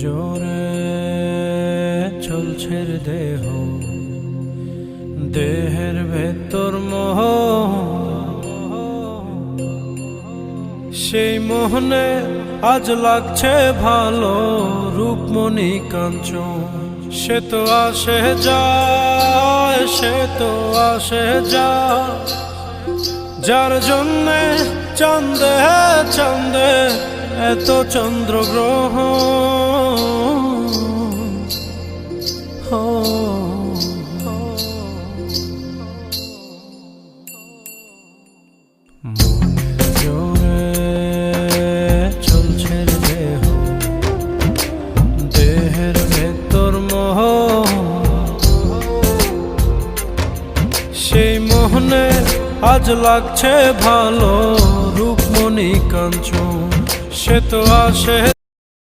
জোরে চলছে দেহ, দেহের ভেতর মোহ, সেই মোহনে আজ লাগছে ভালো রূপমণি কাঞ্চন। সে তো আসে যায়, সে তো আসে যায়, যার জন্যে চাঁদে চাঁদে এত চন্দ্রগ্রহ। জোরে চলছে দেহ, দেহের ভেতর মোহ, সেই মোহনে আজ লাগছে ভালো রূপমণি কাঞ্চন। সে তো আসে